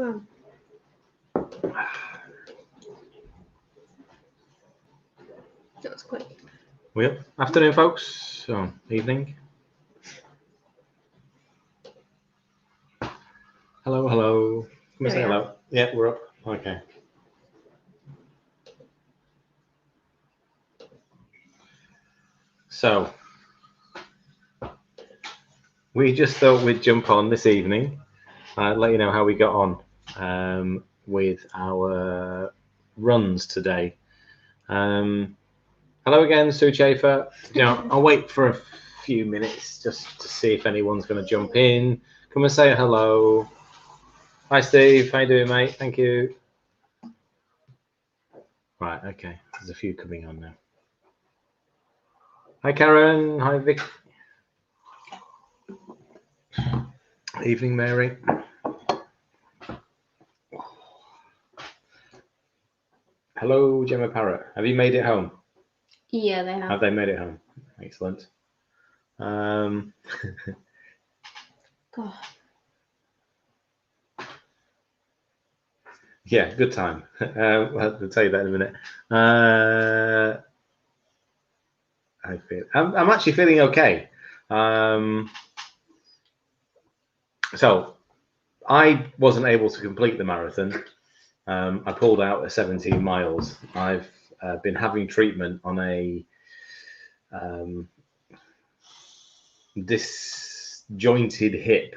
on. That was quick. Well, afternoon, folks. Oh, evening. Hello, hello. Come and say hello. Yeah, we're up. Okay. So, we just thought we'd jump on this evening, let you know how we got on with our runs today. Hello again, Sue Chafer. You know, I'll wait for a few minutes just to see if anyone's going to jump in. Come and say hello. Hi, Steve. How you doing, mate? Thank you. Right, okay. There's a few coming on now. Hi, Karen. Hi, Vic. Evening, Mary. Hello, Gemma Parrott. Have you made it home? Yeah, they have. Have they made it home? Excellent. God. Yeah, good time. I'll tell you that in a minute. I'm actually feeling okay. So I wasn't able to complete the marathon. I pulled out at 17 miles. I've been having treatment on a disjointed hip.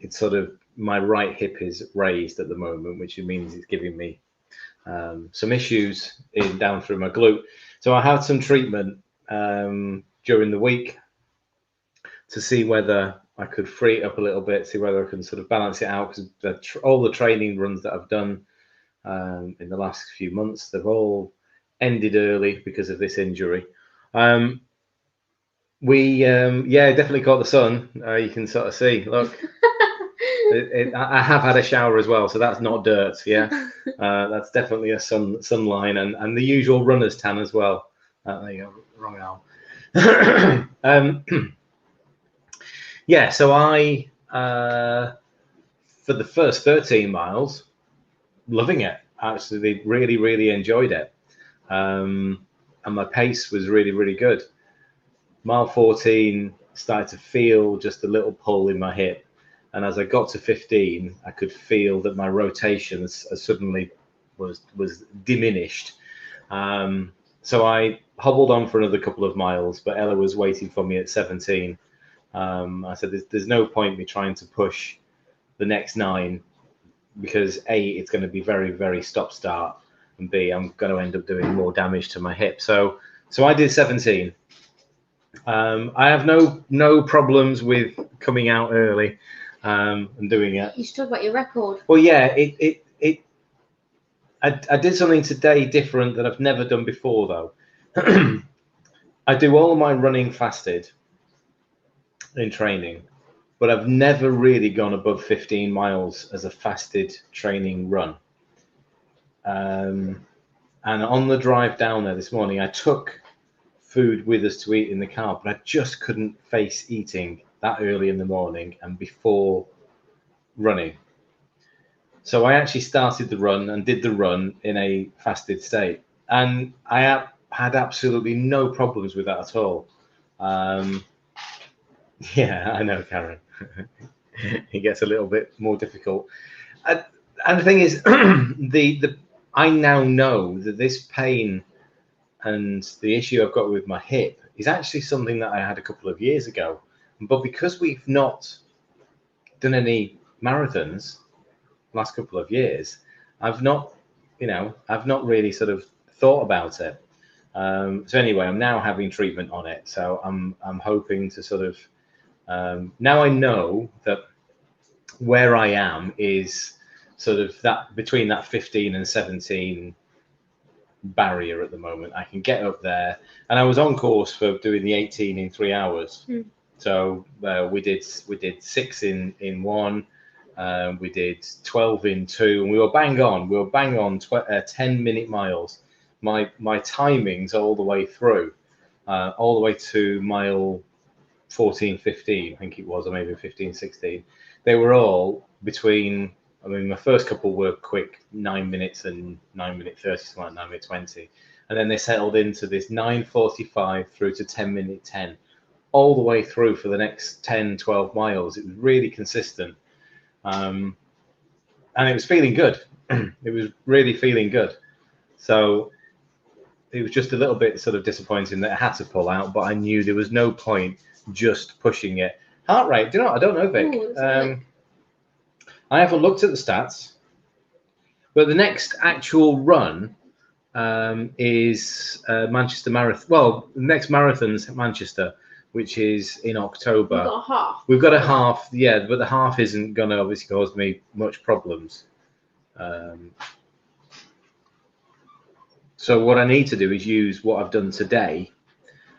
It's sort of, my right hip is raised at the moment, which means it's giving me some issues down through my glute. So I had some treatment during the week to see whether I could free it up a little bit, see whether I can sort of balance it out, because all the training runs that I've done in the last few months, they've all ended early because of this injury. We definitely caught the sun. You can sort of see, look. I have had a shower as well, so that's not dirt. Yeah, that's definitely a sunline and the usual runner's tan as well. There you go, wrong arm. Yeah, so I for the first 13 miles, loving it. Actually, really enjoyed it, and my pace was really good. Mile 14 started to feel just a little pull in my hip. And as I got to 15, I could feel that my rotation suddenly was diminished. So I hobbled on for another couple of miles, but Ella was waiting for me at 17. I said, there's no point me trying to push the next 9 because A, it's going to be very stop-start, and B, I'm going to end up doing more damage to my hip. So I did 17. I have no problems with coming out early. And doing it. You should talk about your record. Well, yeah, I did something today different that I've never done before, though. I do all my running fasted in training, but I've never really gone above 15 miles as a fasted training run. And on the drive down there this morning, I took food with us to eat in the car, but I just couldn't face eating that early in the morning and before running. So I actually started the run and did the run in a fasted state, and I had absolutely no problems with that at all. Yeah, I know, Karen. It gets a little bit more difficult. And the thing is, I now know that this pain and the issue I've got with my hip is actually something that I had a couple of years ago. But because we've not done any marathons last couple of years, I've not really sort of thought about it. So anyway, I'm now having treatment on it. So I'm hoping to sort of now I know that where I am is sort of that between that 15 and 17 barrier at the moment. I can get up there, and I was on course for doing the 18 in 3 hours. So we did 6 in 1. We did 12 in 2, and we were bang on. 10-minute miles. My timings all the way through, all the way to mile 14, 15, I think it was, or maybe 15, 16. They were all between I mean, my first couple were quick, 9 minutes and 9 minute 30, something like 9 minute 20. And then they settled into this 9:45 through to 10-minute 10, all the way through for the next 10, 12 miles. It was really consistent. And it was feeling good. It was really feeling good. So it was just a little bit sort of disappointing that I had to pull out, but I knew there was no point just pushing it. Heart rate, do you know what? I don't know, Vic. Ooh, I haven't looked at the stats, but the next actual run is Manchester Marathon. Well, the next marathon's Manchester, which is in October. We've got a half. We've got a half, yeah, but the half isn't going to obviously cause me much problems. So what I need to do is use what I've done today.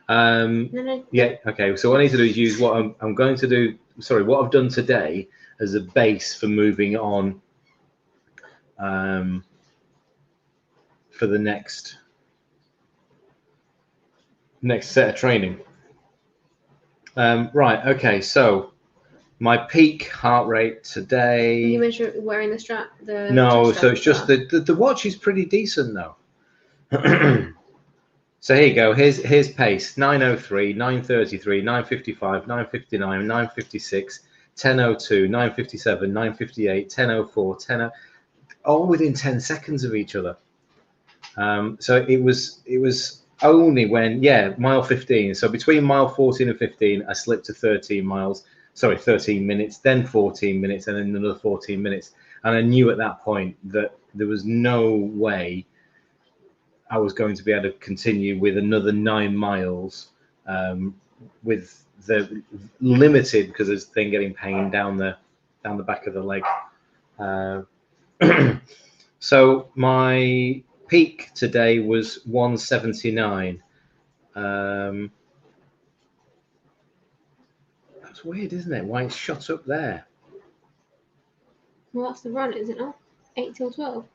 No. Yeah, okay. So what I need to do is use what I'm going to do. Sorry, what I've done today as a base for moving on for the next set of training. Right. Okay. So my peak heart rate today. You measure wearing the strap. No, so it's just the watch is pretty decent though. So here you go. Here's pace: 9:03, 9:33, 9:55, 9:59, 9:56, 10:02, 9:57, 9:58, 10:04, 10, all within 10 seconds of each other. So it was only when, yeah, mile 15. So between mile 14 and 15, I slipped to 13 minutes, then 14 minutes, and then another 14 minutes. And I knew at that point that there was no way I was going to be able to continue with another 9 miles with the limited, because there's then getting pain down the back of the leg. So my peak today was 179. That's weird, isn't it? Why it's shot up there? Well, that's the run, is it not? 8 till 12.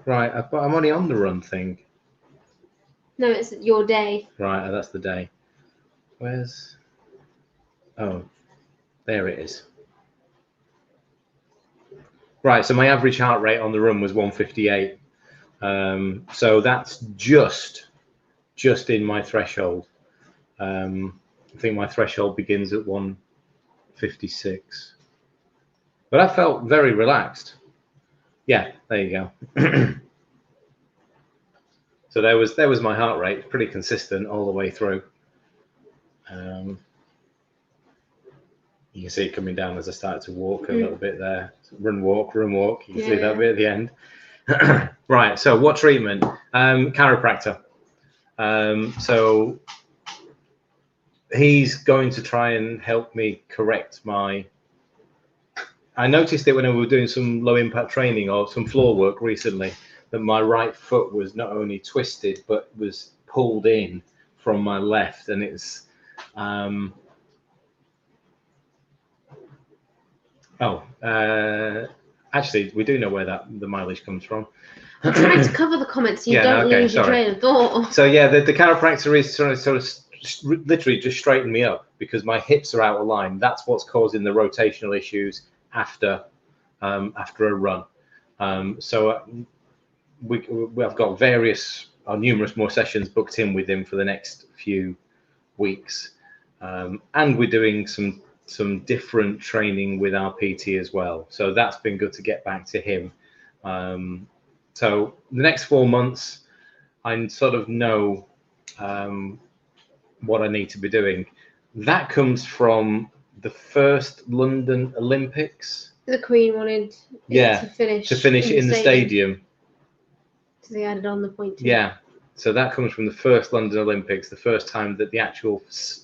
Right, but I'm only on the run thing. No, it's your day. Right, that's the day. Where's... Oh, there it is. Right, so my average heart rate on the run was 158. So that's just in my threshold. I think my threshold begins at 156. But I felt very relaxed. Yeah, there you go. So there was my heart rate, pretty consistent all the way through. You can see it coming down as I started to walk a little bit there. Run, walk. You can see that bit at the end. Right, so what treatment? Chiropractor. So he's going to try and help me correct my... I noticed it when we were doing some low impact training or some floor work recently, that my right foot was not only twisted, but was pulled in from my left. And it's... actually, we do know where the mileage comes from. I'm trying to cover the comments so you don't lose your train of thought. So yeah, the chiropractor is sort of literally just straighten me up because my hips are out of line. That's what's causing the rotational issues after a run. So I've got numerous more sessions booked in with him for the next few weeks, and we're doing some different training with our PT as well. So that's been good to get back to him. So the next 4 months, I sort of know what I need to be doing. That comes from the first London Olympics. The Queen wanted to finish in the stadium. So they added on the point. Yeah. So that comes from the first London Olympics, the first time that the actual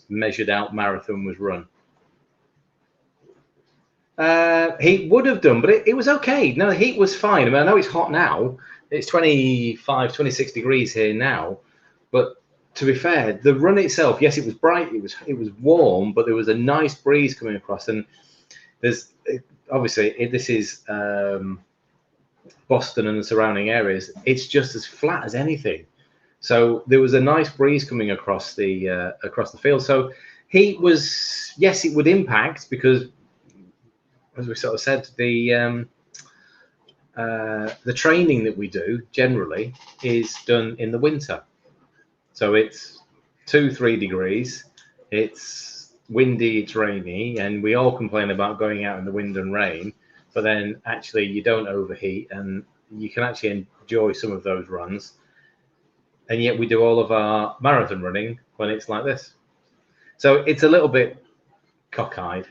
measured out marathon was run. He would have done, but it was okay. No, the heat was fine. I mean, I know it's hot now. It's 25, 26 degrees here now. But to be fair, the run itself, yes, it was bright. It was warm, but there was a nice breeze coming across. And there's obviously this is Boston and the surrounding areas. It's just as flat as anything. So there was a nice breeze coming across the field. So heat was, yes, it would impact because, as we sort of said, the the training that we do generally is done in the winter. So it's 2-3 degrees, it's windy, it's rainy, and we all complain about going out in the wind and rain, but then actually you don't overheat and you can actually enjoy some of those runs. And yet we do all of our marathon running when it's like this. So it's a little bit cockeyed.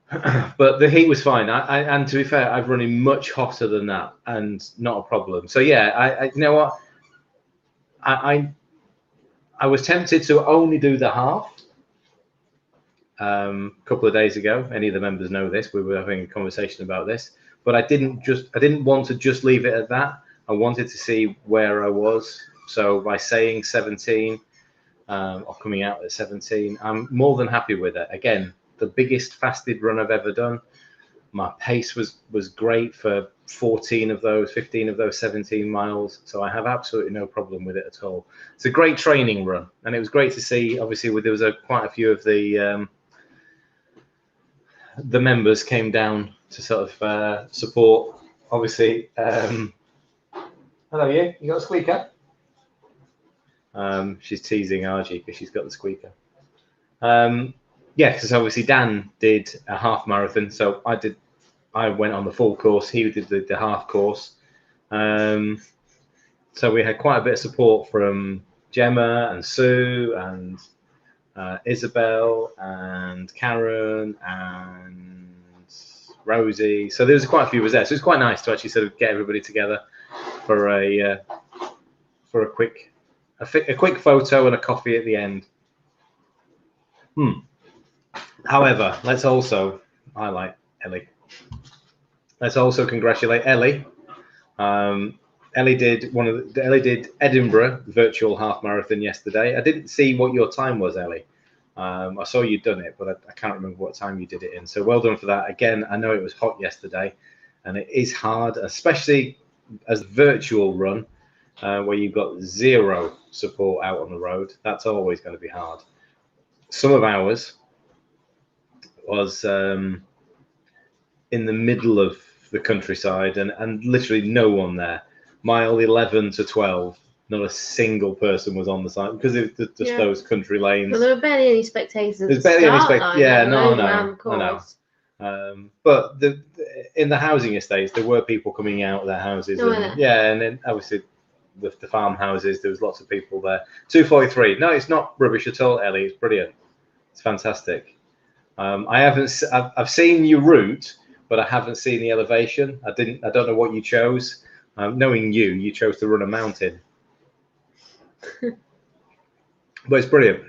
But the heat was fine. And to be fair, I've run in much hotter than that and not a problem. So yeah, you know what? I was tempted to only do the half a couple of days ago. Any of the members know this. We were having a conversation about this, but I didn't want to just leave it at that. I wanted to see where I was. So by saying 17 or coming out at 17, I'm more than happy with it. Again, the biggest fasted run I've ever done. My pace was great for 15 of those 17 miles. So I have absolutely no problem with it at all. It's a great training run, and it was great to see. Obviously, there was quite a few of the members came down to sort of support. Obviously, hello, you got a squeaker? She's teasing Archie because she's got the squeaker. Yeah, because obviously Dan did a half marathon, so I went on the full course. He did the half course. So we had quite a bit of support from Gemma and Sue and Isabel and Karen and Rosie. So there was quite a few of us there. So it was quite nice to actually sort of get everybody together for a quick photo and a coffee at the end. However, let's also highlight Ellie. Let's also congratulate Ellie. Ellie did Edinburgh virtual half marathon yesterday. I didn't see what your time was, Ellie. I saw you'd done it, but I can't remember what time you did it in. So well done for that. Again, I know it was hot yesterday, and it is hard, especially as a virtual run where you've got zero support out on the road. That's always going to be hard. Some of ours was in the middle of the countryside and literally no one there. Mile 11 to 12, not a single person was on the side because it was just those country lanes. Well, there were barely any spectators. There's barely any spectators. Yeah, no, I know. But in the housing estates, there were people coming out of their houses. And then obviously with the farmhouses, there was lots of people there. 2:43. No, it's not rubbish at all, Ellie. It's brilliant. It's fantastic. I've seen your route, but I haven't seen the elevation. I don't know what you chose. Knowing you chose to run a mountain. But it's brilliant.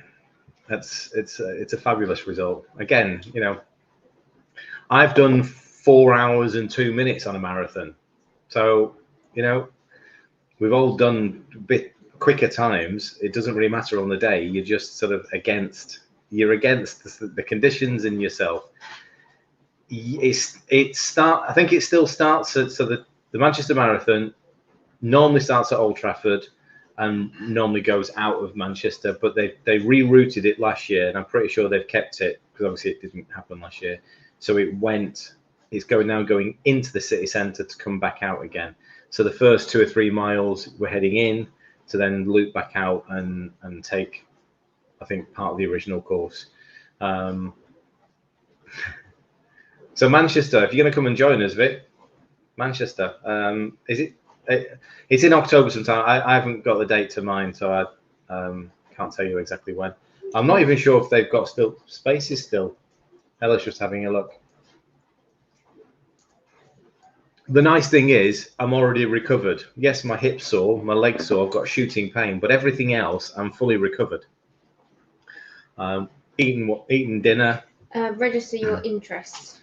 It's a fabulous result. Again, you know, I've done 4 hours and 2 minutes on a marathon. So, you know, we've all done a bit quicker times. It doesn't really matter on the day. You're just sort of against the conditions in yourself. I think it still starts at, so the Manchester Marathon normally starts at Old Trafford and normally goes out of Manchester, but they rerouted it last year, and I'm pretty sure they've kept it because obviously it didn't happen last year. So it's going into the city centre to come back out again. So the first 2 or 3 miles we're heading in to then loop back out and take, I think, part of the original course. So Manchester, if you're going to come and join us, Vic, Manchester, it's in October sometime. I haven't got the date to mind, so I can't tell you exactly when. I'm not even sure if they've got still spaces still. Ella's just having a look. The nice thing is I'm already recovered. Yes, my hip's sore, my leg's sore, I've got shooting pain, but everything else I'm fully recovered. Eating dinner. Register your interests.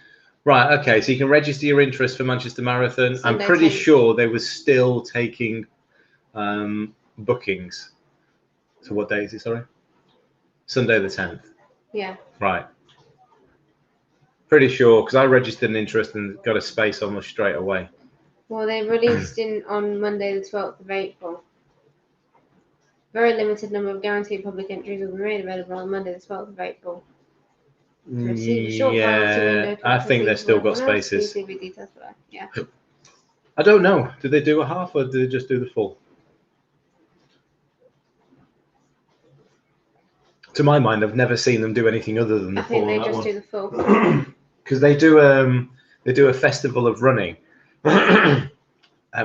Right, okay, so you can register your interest for Manchester Marathon. I'm pretty sure they were still taking bookings. So what day is it, sorry? Sunday the 10th. Yeah. Right. Pretty sure, because I registered an interest and got a space almost straight away. Well, they released on Monday the 12th of April. Very limited number of guaranteed public entries will be made available on Monday the 12th of April. Yeah, I think they've still got spaces. Yeah. I don't know. Do they do a half or do they just do the full? To my mind, I've never seen them do anything other than the I think full. they on that just one. do the full. Because they do a festival of running at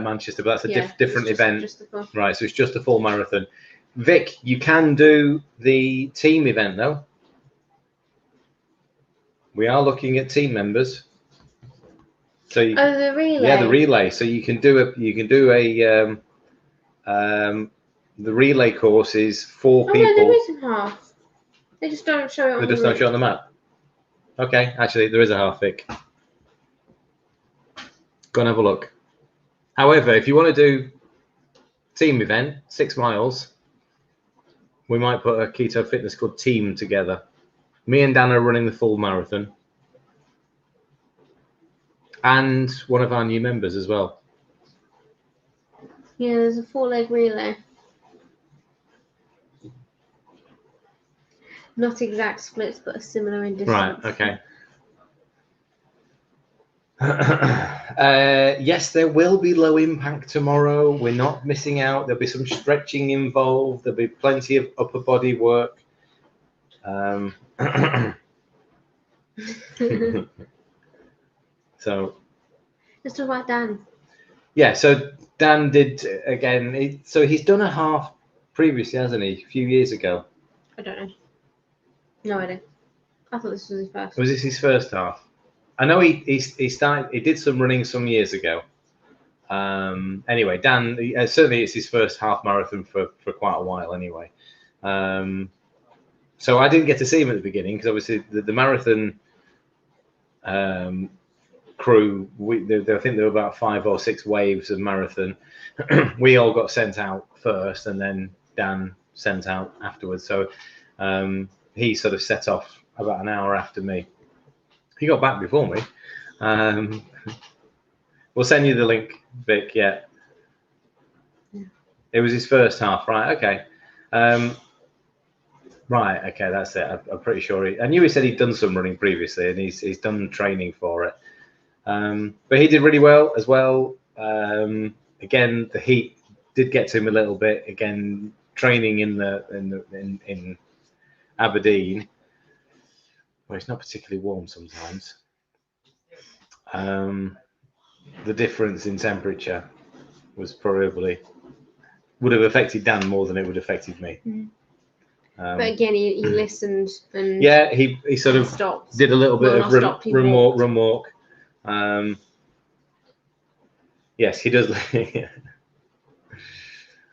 Manchester, but that's a different event. Just the full. Right, so it's just a full marathon. Vic, you can do the team event though. We are looking at team members. So the relay. Yeah, the relay. So you can do the relay course is 4 people. No, there is a half. They just don't show it on They just don't show it on the map. Okay, actually, there is a half, Vic. Go and have a look. However, if you want to do team event, 6 miles, we might put a Keto Fitness Club team together. Me and Dan are running the full marathon. And one of our new members as well. Yeah, there's a 4-leg relay. Not exact splits, but a similar in distance. Right, okay. Yes, there will be low impact tomorrow. We're not missing out. There'll be some stretching involved. There'll be plenty of upper body work. So let's talk about Dan. Yeah, so Dan did again. So he's done a half previously, hasn't he? A few years ago. I don't know. No idea. I thought this was his first. Was this his first half? I know he started. He did some running some years ago. Anyway, Dan certainly it's his first half marathon for quite a while. Anyway, so I didn't get to see him at the beginning because obviously the marathon crew. I think there were about 5 or 6 waves of marathon. We all got sent out first, and then Dan sent out afterwards. So he sort of set off about an hour after me. He got back before me. We'll send you the link, Vic. Yeah. It was his first half, right? Okay. Right. Okay, that's it. I'm pretty sure. I knew he said he'd done some running previously, and he's done training for it. But he did really well as well. Again, the heat did get to him a little bit. Again, training in Aberdeen, where it's not particularly warm sometimes. The difference in temperature was would have affected Dan more than it would have affected me. But again, he listened and yeah, he sort of stopped. did a little bit of run walk. Yes, he does.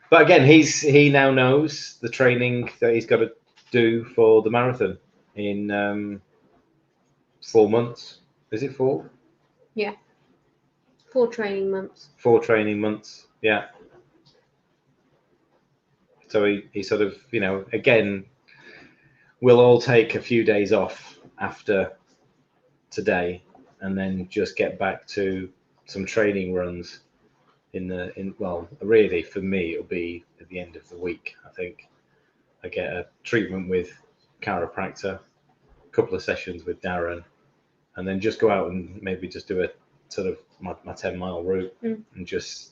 But again, he now knows the training that he's got to do for the marathon in 4 months. Is it 4? Yeah. 4 training months. 4 training months. Yeah. So he sort of, again, we'll all take a few days off after today, and then just get back to some training runs well, really for me it'll be at the end of the week. I think I get a treatment with chiropractor, a couple of sessions with Darren, and then just go out and maybe just do a sort of my 10-mile route and just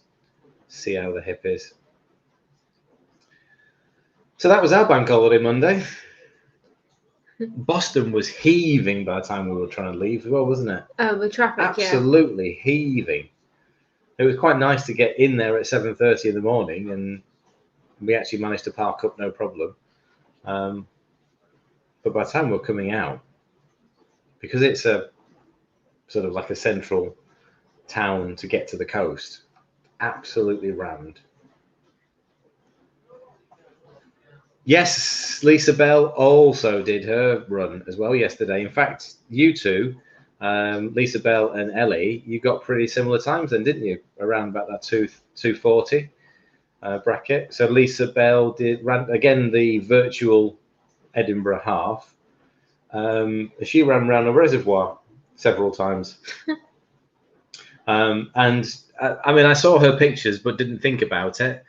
see how the hip is. So that was our bank holiday Monday. Boston was heaving by the time we were trying to leave as well, wasn't it? Oh, with traffic, absolutely heaving. It was quite nice to get in there at 7:30 in the morning, and we actually managed to park up no problem. But by the time we're coming out, because it's a sort of like a central town to get to the coast, absolutely rammed. Yes, Lisa Bell also did her run as well yesterday. In fact, you two, Lisa Bell and Ellie, you got pretty similar times then, didn't you? Around about that 2:40 bracket. So Lisa Bell ran again the virtual Edinburgh half. She ran around a reservoir several times. And I mean, I saw her pictures, but didn't think about it.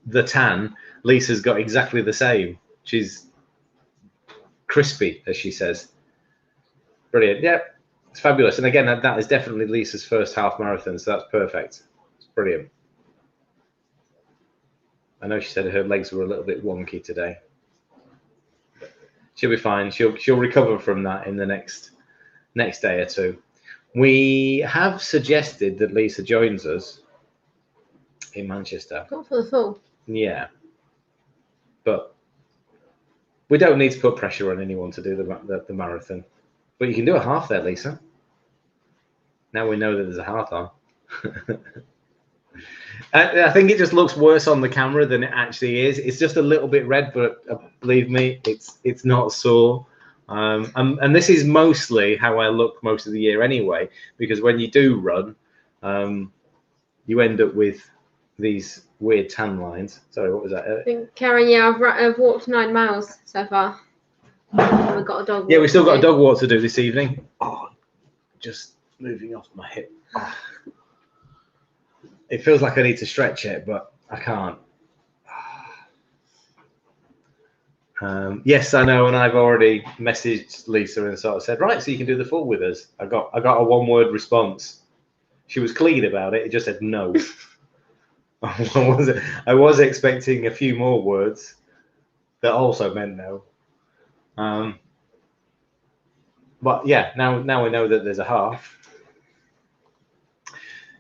The tan, Lisa's got exactly the same. She's crispy, as she says. Brilliant. Yeah. it's fabulous. And again, that is definitely Lisa's first half marathon, so that's perfect. It's brilliant. I know she said her legs were a little bit wonky today. She'll be fine. She'll recover from that in the next day or two. We have suggested that Lisa joins us in Manchester. Not for the full. Yeah, but we don't need to put pressure on anyone to do the marathon. But you can do a half there, Lisa. Now we know that there's a half on. I think it just looks worse on the camera than it actually is. It's just a little bit red, but believe me, it's not sore. And this is mostly how I look most of the year anyway, because when you do run, you end up with these weird tan lines. Sorry, what was that? I think, Karen, yeah, I've walked 9 miles so far. And we've got a dog walk. Yeah, we've still got a dog walk to do this evening. Oh, just moving off my hip. Oh. It feels like I need to stretch it, but I can't. Yes, I know, and I've already messaged Lisa and sort of said, right, so you can do the full with us. I got a 1-word response. She was clean about it. It just said no. I was expecting a few more words that also meant no. But yeah, now we know that there's a half.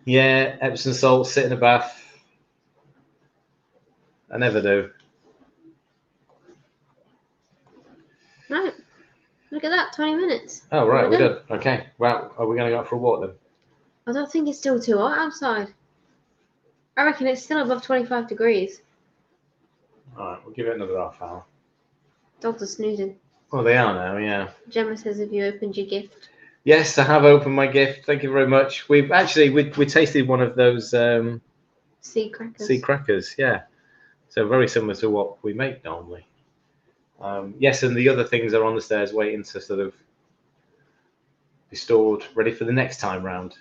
Yeah, Epsom salt, sit in a bath. I never do. Right. Look at that, 20 minutes. Oh, right, we're done. Okay. Well, are we going to go out for a walk then? I don't think it's still too hot outside. I reckon it's still above 25 degrees. All right, we'll give it another half hour. Dogs are snoozing. Oh, they are now, yeah. Gemma says, have you opened your gift? Yes, I have opened my gift. Thank you very much. We've actually we tasted one of those Sea crackers. sea crackers, yeah. So very similar to what we make normally. Yes, and the other things are on the stairs waiting to sort of be stored, ready for the next time round.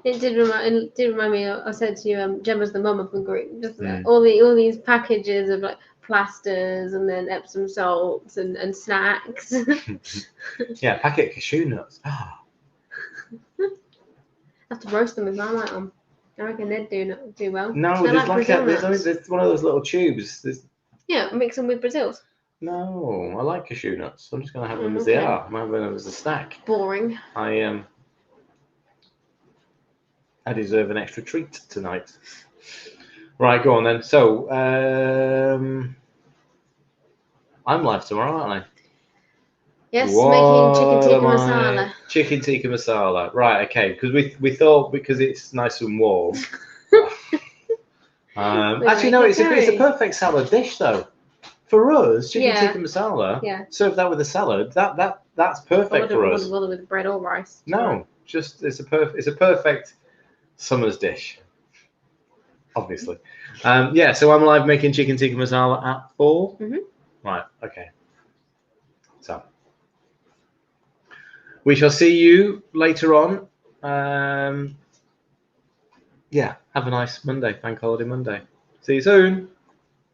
It did remind me. I said to you, Gemma's the mum of the group. Just all these packages of like plasters and then Epsom salts and snacks. Yeah, packet of cashew nuts. Oh. I have to roast them with Marmite on. I reckon they'd do well. No, there's there's one of those little tubes. Yeah, mix them with Brazils. No, I like cashew nuts. I'm just going to have them as they are. I'm having them as a snack. Boring. I deserve an extra treat tonight. Right, go on then. So, I'm live tomorrow, aren't I? Yes, making chicken tikka masala. Chicken tikka masala. Right, okay. Because we thought because it's nice and warm. Actually, no, it's a perfect salad dish though. For us, chicken tikka masala. Yeah. Serve that with a salad. That's perfect for us. I wouldn't bother with bread or rice. No, just it's a perfect summer's dish. Obviously. Yeah. So I'm live making chicken tikka masala at 4. Mm-hmm. Right. Okay. So we shall see you later on. Yeah. Have a nice Monday, Bank Holiday Monday. See you soon.